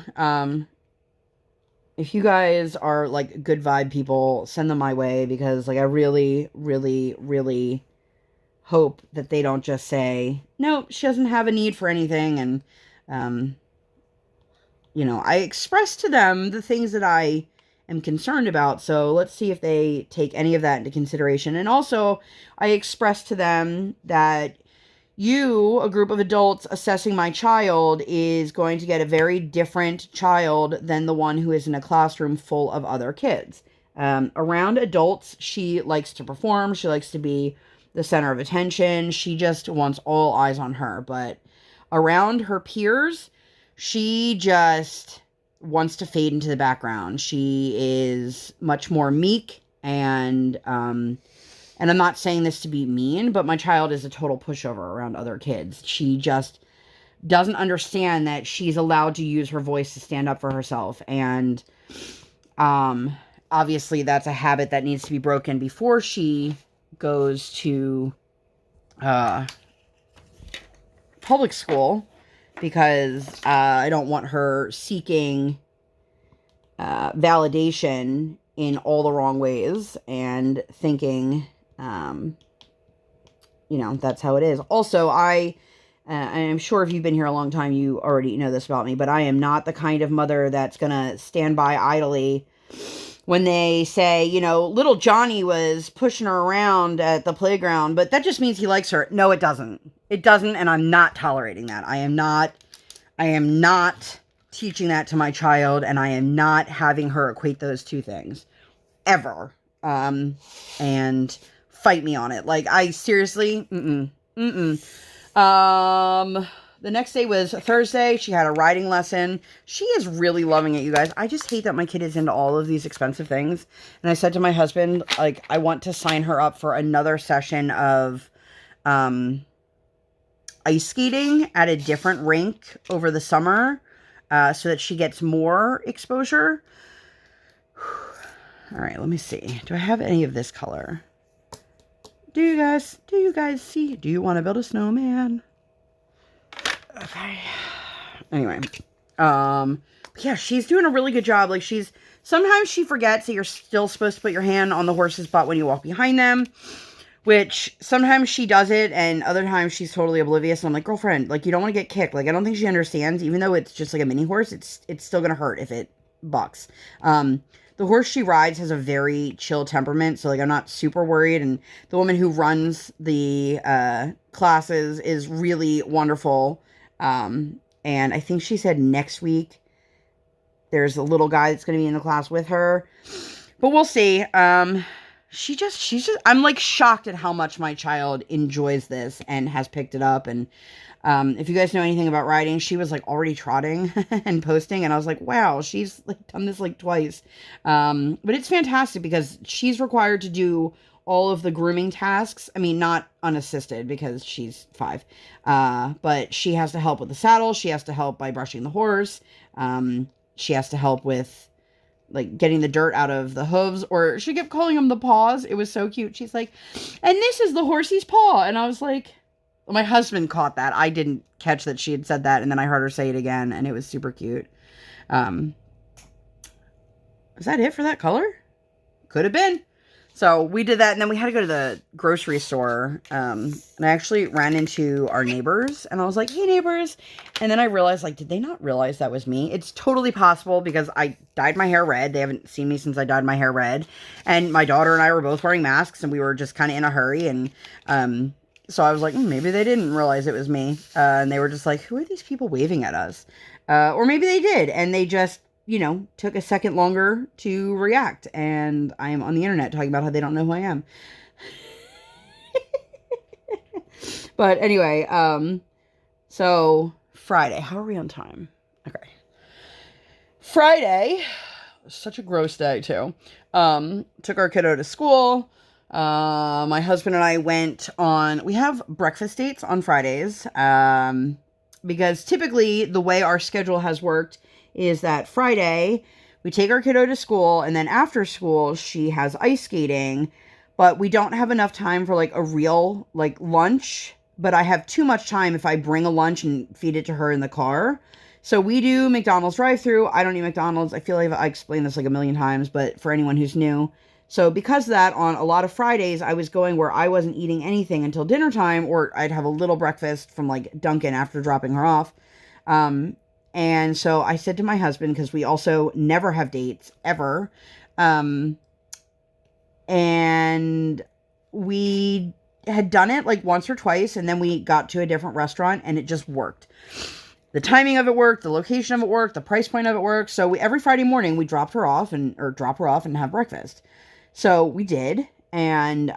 if you guys are like good vibe people, send them my way, because like I really, really, really hope that they don't just say, no, she doesn't have a need for anything. And, you know, I express to them the things that I am concerned about. So let's see if they take any of that into consideration. And also, I expressed to them that you, a group of adults assessing my child, is going to get a very different child than the one who is in a classroom full of other kids. Around adults, she likes to perform. She likes to be the center of attention. She just wants all eyes on her. But around her peers, she just wants to fade into the background. She is much more meek, and I'm not saying this to be mean, but my child is a total pushover around other kids. She just doesn't understand that she's allowed to use her voice to stand up for herself. And obviously that's a habit that needs to be broken before she goes to public school, because I don't want her seeking validation in all the wrong ways and thinking, you know, that's how it is. Also, I'm sure if you've been here a long time, you already know this about me, but I am not the kind of mother that's going to stand by idly when they say, you know, little Johnny was pushing her around at the playground, but that just means he likes her. No, it doesn't. It doesn't, and I'm not tolerating that. I am not teaching that to my child, and I am not having her equate those two things. Ever. And fight me on it. Like, I seriously, the next day was Thursday. She had a riding lesson. She is really loving it, you guys. I just hate that my kid is into all of these expensive things. And I said to my husband, like, I want to sign her up for another session of ice skating at a different rink over the summer, so that she gets more exposure. All right, let me see. Do I have any of this color? Do you guys see? Do you want to build a snowman? Okay. Anyway, yeah, she's doing a really good job. Like, sometimes she forgets that you're still supposed to put your hand on the horse's butt when you walk behind them, which sometimes she does it and other times she's totally oblivious. And I'm like, girlfriend, like, you don't want to get kicked. Like, I don't think she understands, even though it's just like a mini horse, it's still going to hurt if it bucks. The horse she rides has a very chill temperament, so, like, I'm not super worried. And the woman who runs the classes is really wonderful. And I think she said next week there's a little guy that's going to be in the class with her. But we'll see. She's just, I'm, like, shocked at how much my child enjoys this and has picked it up. And if you guys know anything about riding, she was, like, already trotting and posting, and I was like, wow, she's, like, done this, like, twice. But it's fantastic because she's required to do all of the grooming tasks. I mean, not unassisted because she's 5. But she has to help with the saddle. She has to help by brushing the horse. She has to help with, like, getting the dirt out of the hooves, or she kept calling them the paws. It was so cute. She's like, and this is the horsey's paw. And I was like, my husband caught that. I didn't catch that she had said that, and then I heard her say it again, and it was super cute. Is that it for that color? Could have been. So we did that, and then we had to go to the grocery store, and I actually ran into our neighbors, and I was like, hey, neighbors, and then I realized, like, did they not realize that was me? It's totally possible, because I dyed my hair red. They haven't seen me since I dyed my hair red, and my daughter and I were both wearing masks, and we were just kind of in a hurry, and so I was like, maybe they didn't realize it was me. And they were just like, who are these people waving at us? Or maybe they did. And they just, you know, took a second longer to react. And I am on the internet talking about how they don't know who I am. But anyway, so Friday. How are we on time? Okay. Friday. Such a gross day, too. Took our kiddo to school. My husband and I went on, we have breakfast dates on Fridays, because typically the way our schedule has worked is that Friday we take our kiddo to school, and then after school she has ice skating, but we don't have enough time for, like, a real, like, lunch, but I have too much time if I bring a lunch and feed it to her in the car. So we do McDonald's drive-thru. I don't eat McDonald's. I feel like I explained this like a million times, but for anyone who's new. So because of that, on a lot of Fridays, I was going where I wasn't eating anything until dinner time, or I'd have a little breakfast from, like, Dunkin' after dropping her off. And so I said to my husband, because we also never have dates, ever, and we had done it, like, once or twice, and then we got to a different restaurant, and it just worked. The timing of it worked, the location of it worked, the price point of it worked. So every Friday morning, we drop her off and have breakfast. So we did, and,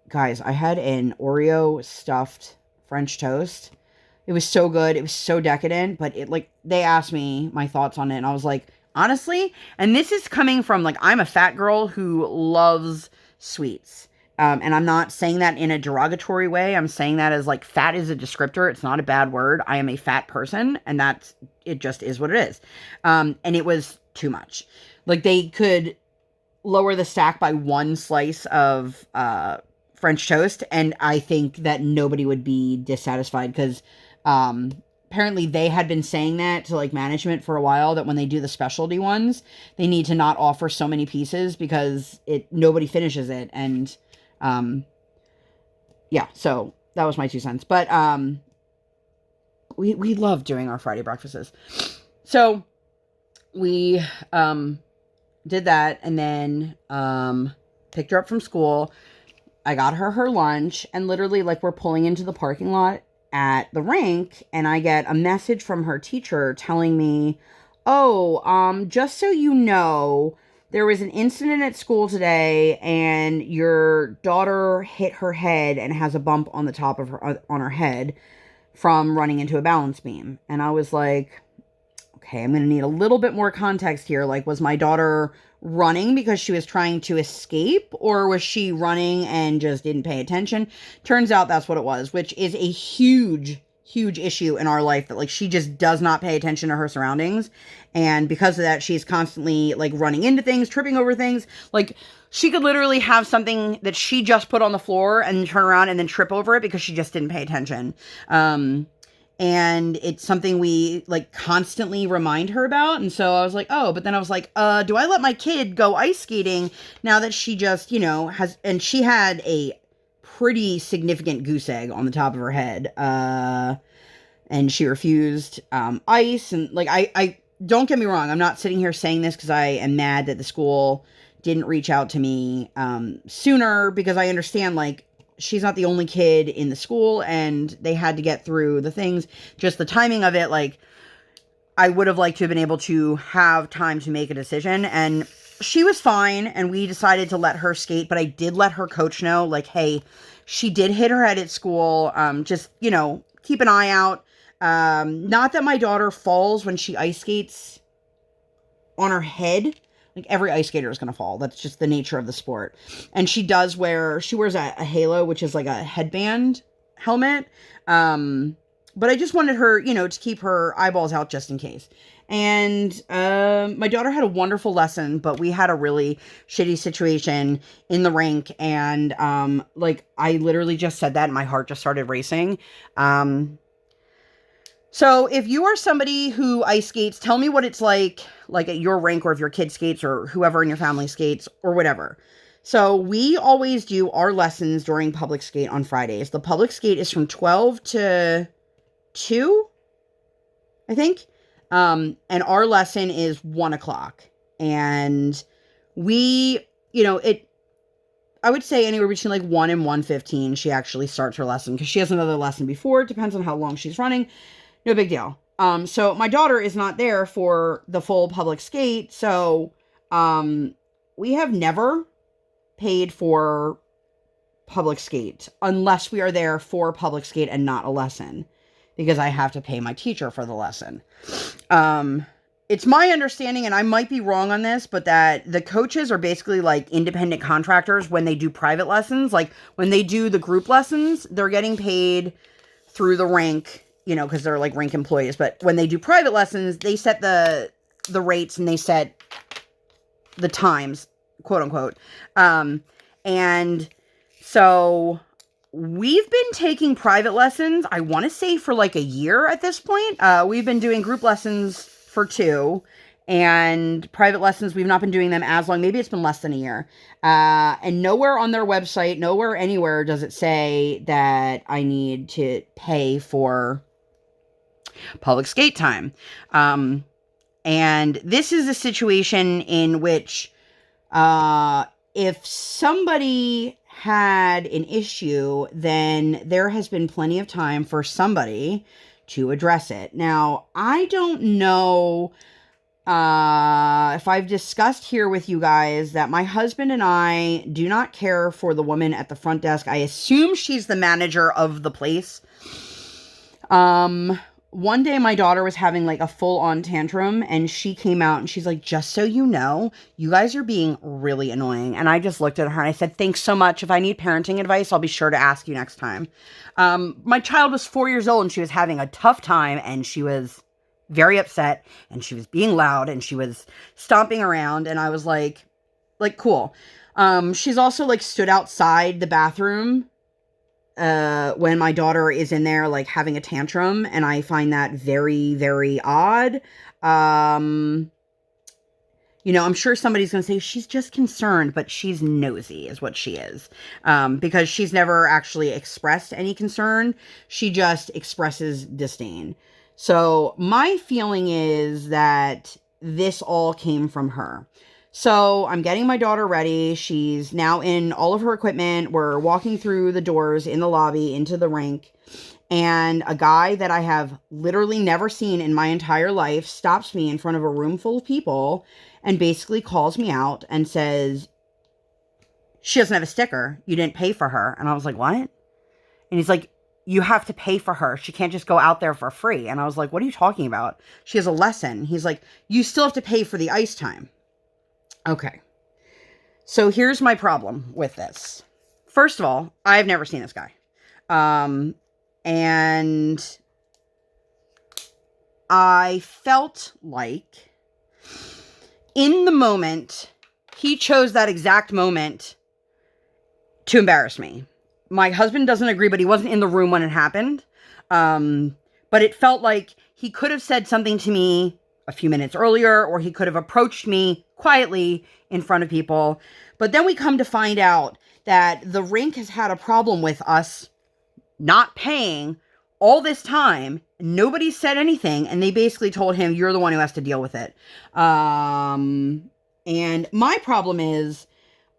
guys, I had an Oreo stuffed French toast. It was so good. It was so decadent, but it, like, they asked me my thoughts on it, and I was like, honestly, and this is coming from, like, I'm a fat girl who loves sweets, and I'm not saying that in a derogatory way. I'm saying that as, like, fat is a descriptor. It's not a bad word. I am a fat person, and it just is what it is, and it was too much. Like, they could lower the stack by one slice of French toast, and I think that nobody would be dissatisfied, because apparently they had been saying that to, like, management for a while, that when they do the specialty ones, they need to not offer so many pieces because nobody finishes it. And yeah, so that was my 2 cents. But we love doing our Friday breakfasts. So we did that, and then picked her up from school. I got her lunch, and literally, like, we're pulling into the parking lot at the rink, and I get a message from her teacher telling me, oh, just so you know, there was an incident at school today, and your daughter hit her head and has a bump on the top of her head from running into a balance beam. And I was like, okay, I'm going to need a little bit more context here. Like, was my daughter running because she was trying to escape, or was she running and just didn't pay attention? Turns out that's what it was, which is a huge issue in our life, that, like, she just does not pay attention to her surroundings. And because of that, she's constantly, like, running into things, tripping over things. Like, she could literally have something that she just put on the floor and turn around and then trip over it because she just didn't pay attention. And it's something we like constantly remind her about. And so I was like, oh, but then I was like, do I let my kid go ice skating now that she just, you know, and she had a pretty significant goose egg on the top of her head. And she refused ice. And like, I don't get me wrong, I'm not sitting here saying this because I am mad that the school didn't reach out to me sooner, because I understand, like, she's not the only kid in the school and they had to get through the things. Just the timing of it, like, I would have liked to have been able to have time to make a decision. And she was fine, and we decided to let her skate, but I did let her coach know, like, hey, she did hit her head at school. Just, you know, keep an eye out. Not that my daughter falls when she ice skates on her head. Like, every ice skater is going to fall. That's just the nature of the sport. And she wears a halo, which is like a headband helmet. But I just wanted her, you know, to keep her eyeballs out just in case. And my daughter had a wonderful lesson, but we had a really shitty situation in the rink. And like, I literally just said that and my heart just started racing. So if you are somebody who ice skates, tell me what it's like at your rink, or if your kid skates, or whoever in your family skates, or whatever. So we always do our lessons during public skate on Fridays. The public skate is from 12 to 2, I think. And our lesson is 1 o'clock. And we, you know, I would say anywhere between like 1 and 1:15, she actually starts her lesson, because she has another lesson before. It depends on how long she's running. No big deal. So my daughter is not there for the full public skate. So, we have never paid for public skate unless we are there for public skate and not a lesson, because I have to pay my teacher for the lesson. It's my understanding, and I might be wrong on this, but that the coaches are basically like independent contractors when they do private lessons. Like, when they do the group lessons, they're getting paid through the rink, you know, because they're like rink employees. But when they do private lessons, they set the rates and they set the times, quote unquote. And so we've been taking private lessons, I want to say, for like a year at this point. We've been doing group lessons for 2, and private lessons, we've not been doing them as long. Maybe it's been less than a year. And nowhere on their website, nowhere anywhere does it say that I need to pay for public skate time. And this is a situation in which, if somebody had an issue, then there has been plenty of time for somebody to address it. Now, I don't know if I've discussed here with you guys that my husband and I do not care for the woman at the front desk. I assume she's the manager of the place. One day my daughter was having like a full-on tantrum, and she came out and she's like, just so you know, you guys are being really annoying. And I just looked at her and I said, thanks so much. If I need parenting advice, I'll be sure to ask you next time. My child was 4 years old and she was having a tough time, and she was very upset, and she was being loud, and she was stomping around, and I was like, cool. She's also like stood outside the bathroom when my daughter is in there, like, having a tantrum, and I find that very, very odd. You know, I'm sure somebody's going to say she's just concerned, but she's nosy is what she is. Because she's never actually expressed any concern. She just expresses disdain. So my feeling is that this all came from her. So I'm getting my daughter ready. She's now in all of her equipment. We're walking through the doors in the lobby into the rink. And a guy that I have literally never seen in my entire life stops me in front of a room full of people and basically calls me out and says, she doesn't have a sticker. You didn't pay for her. And I was like, what? And he's like, you have to pay for her. She can't just go out there for free. And I was like, what are you talking about? She has a lesson. He's like, you still have to pay for the ice time. Okay. So here's my problem with this. First of all, I've never seen this guy. And I felt like in the moment, he chose that exact moment to embarrass me. My husband doesn't agree, but he wasn't in the room when it happened. But But it felt like he could have said something to me a few minutes earlier, or he could have approached me quietly in front of people. But then we come to find out that the rink has had a problem with us not paying all this time. Nobody said anything, and they basically told him, you're the one who has to deal with it. And my problem is,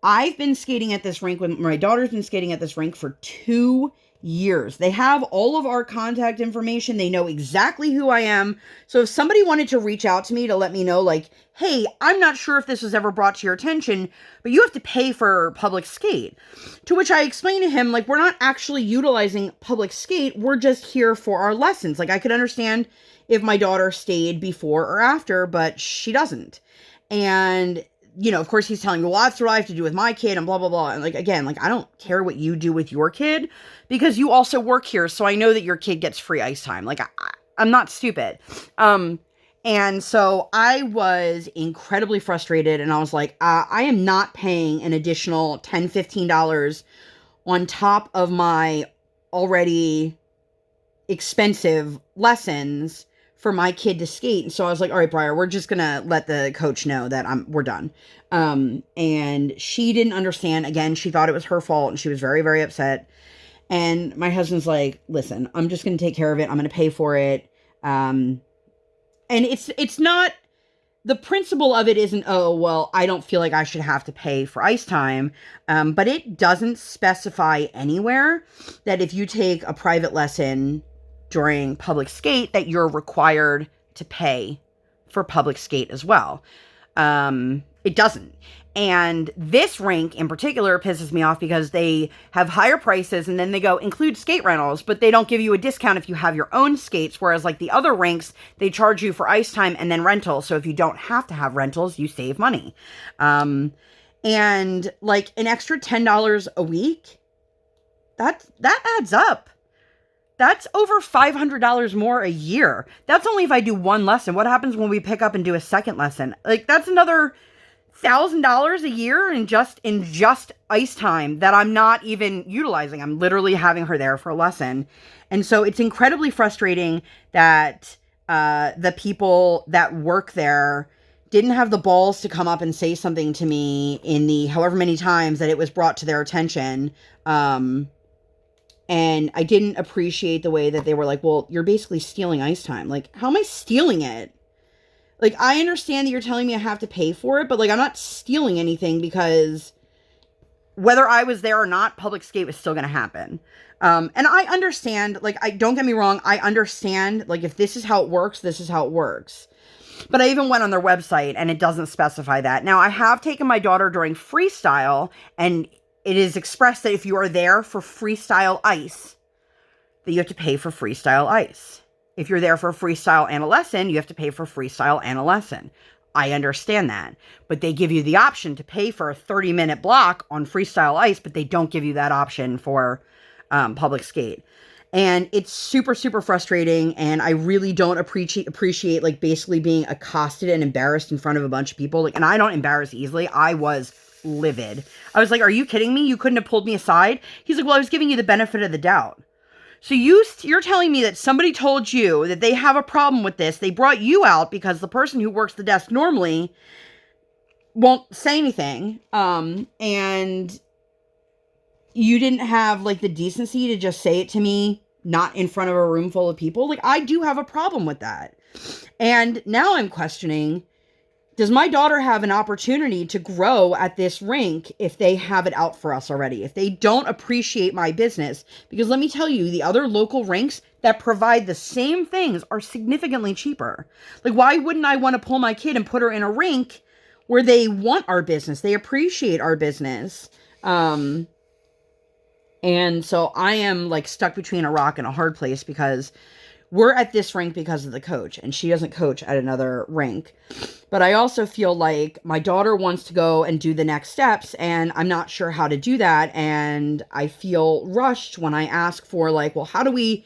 I've been skating at this rink, when my daughter's been skating at this rink for 2 years. They have all of our contact information. They know exactly who I am. So if somebody wanted to reach out to me to let me know, like, hey, I'm not sure if this was ever brought to your attention, but you have to pay for public skate. To which I explained to him, like, we're not actually utilizing public skate. We're just here for our lessons. Like, I could understand if my daughter stayed before or after, but she doesn't. And you know, of course he's telling me, well, that's what I have to do with my kid and blah, blah, blah. And like, again, like, I don't care what you do with your kid because you also work here. So I know that your kid gets free ice time. Like, I'm not stupid. And so I was incredibly frustrated, and I was like, I am not paying an additional $10, $15 on top of my already expensive lessons for my kid to skate. And so I was like, all right, Briar, we're just gonna let the coach know that we're done. And she didn't understand. Again, she thought it was her fault, and she was very, very upset. And my husband's like, listen, I'm just gonna take care of it. I'm gonna pay for it. And it's not, the principle of it isn't, oh, well, I don't feel like I should have to pay for ice time. But it doesn't specify anywhere that if you take a private lesson during public skate that you're required to pay for public skate as well. It doesn't. And this rink in particular pisses me off because they have higher prices, and then they go include skate rentals, but they don't give you a discount if you have your own skates. Whereas like the other rinks, they charge you for ice time and then rental. So if you don't have to have rentals, you save money. And like an extra $10 a week, that adds up. That's over $500 more a year. That's only if I do one lesson. What happens when we pick up and do a second lesson? Like, that's another $1,000 a year in just ice time that I'm not even utilizing. I'm literally having her there for a lesson. And so it's incredibly frustrating that the people that work there didn't have the balls to come up and say something to me in the however many times that it was brought to their attention. And I didn't appreciate the way that they were like, well, you're basically stealing ice time. Like, how am I stealing it? Like, I understand that you're telling me I have to pay for it, but like, I'm not stealing anything because whether I was there or not, public skate was still going to happen. And I understand, like, don't get me wrong. I understand, like, if this is how it works, this is how it works. But I even went on their website and it doesn't specify that. Now, I have taken my daughter during freestyle, and it is expressed that if you are there for freestyle ice, that you have to pay for freestyle ice. If you're there for freestyle and a lesson, you have to pay for freestyle and a lesson. I understand that. But they give you the option to pay for a 30-minute block on freestyle ice, but they don't give you that option for public skate. And it's super, super frustrating, and I really don't appreciate like basically being accosted and embarrassed in front of a bunch of people. Like, and I don't embarrass easily. I was livid. I was like, are you kidding me? You couldn't have pulled me aside? He's like, well, I was giving you the benefit of the doubt. So you're telling me that somebody told you that they have a problem with this. They brought you out because the person who works the desk normally won't say anything. And you didn't have like the decency to just say it to me, not in front of a room full of people. Like, I do have a problem with that. And now I'm questioning, does my daughter have an opportunity to grow at this rink if they have it out for us already? If they don't appreciate my business? Because let me tell you, the other local rinks that provide the same things are significantly cheaper. Like, why wouldn't I want to pull my kid and put her in a rink where they want our business? They appreciate our business. And so I am like stuck between a rock and a hard place because we're at this rink because of the coach, and she doesn't coach at another rink. But I also feel like my daughter wants to go and do the next steps, and I'm not sure how to do that. And I feel rushed when I ask for like, well, how do we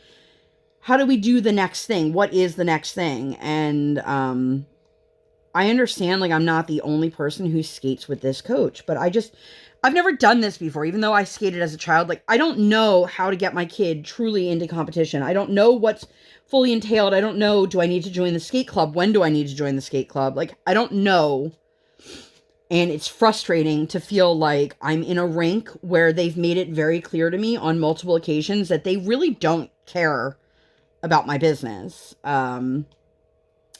I I understand, like, I'm not the only person who skates with this coach, but I've never done this before, even though I skated as a child. Like, I don't know how to get my kid truly into competition. I don't know what's fully entailed. I don't know, do I need to join the skate club? When do I need to join the skate club? Like, I don't know. And it's frustrating to feel like I'm in a rink where they've made it very clear to me on multiple occasions that they really don't care about my business.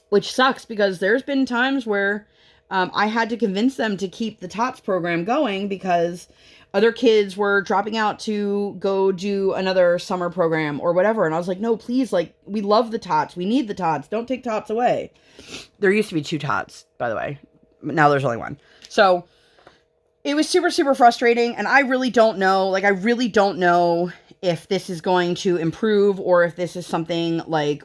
Which sucks, because there's been times where I had to convince them to keep the TOTS program going because other kids were dropping out to go do another summer program or whatever. And I was like, no, please, like, we love the TOTS. We need the TOTS. Don't take TOTS away. There used to be 2 TOTS, by the way. Now there's only 1. So it was super, super frustrating. And I really don't know. Like, I really don't know if this is going to improve or if this is something, like,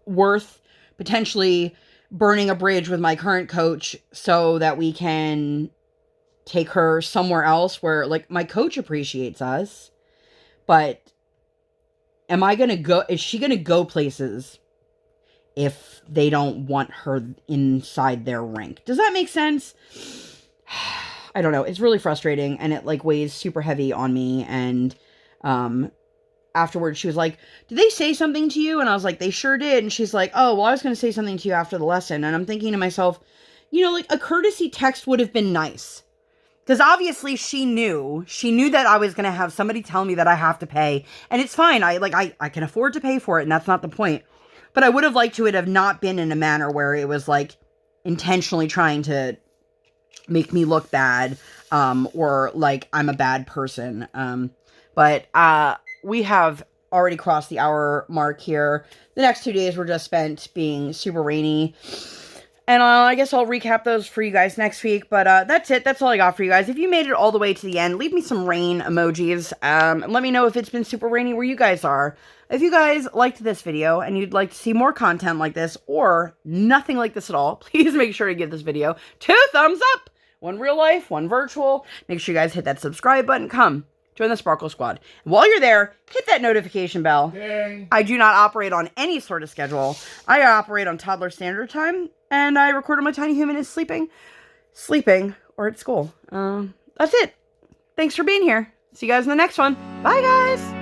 worth potentially burning a bridge with my current coach so that we can take her somewhere else where, like, my coach appreciates us, but is she gonna go places if they don't want her inside their rink? Does that make sense? I don't know. It's really frustrating, and it, like, weighs super heavy on me. And afterwards she was like, did they say something to you? And I was like, they sure did. And she's like, oh, well, I was going to say something to you after the lesson. And I'm thinking to myself, you know, like, a courtesy text would have been nice. Because obviously she knew that I was going to have somebody tell me that I have to pay. And it's fine. I can afford to pay for it. And that's not the point. But I would have liked to it have not been in a manner where it was, like, intentionally trying to make me look bad. Or like I'm a bad person. But we have already crossed the hour mark here. The next 2 days were just spent being super rainy. And I guess I'll recap those for you guys next week. But that's it. That's all I got for you guys. If you made it all the way to the end, leave me some rain emojis. And let me know if it's been super rainy where you guys are. If you guys liked this video and you'd like to see more content like this or nothing like this at all, please make sure to give this video 2 thumbs up. 1 real life, 1 virtual. Make sure you guys hit that subscribe button. Come. Join the Sparkle Squad. And while you're there, hit that notification bell. Yay. I do not operate on any sort of schedule. I operate on toddler standard time, and I record when my tiny human is sleeping, or at school. That's it. Thanks for being here. See you guys in the next one. Bye, guys.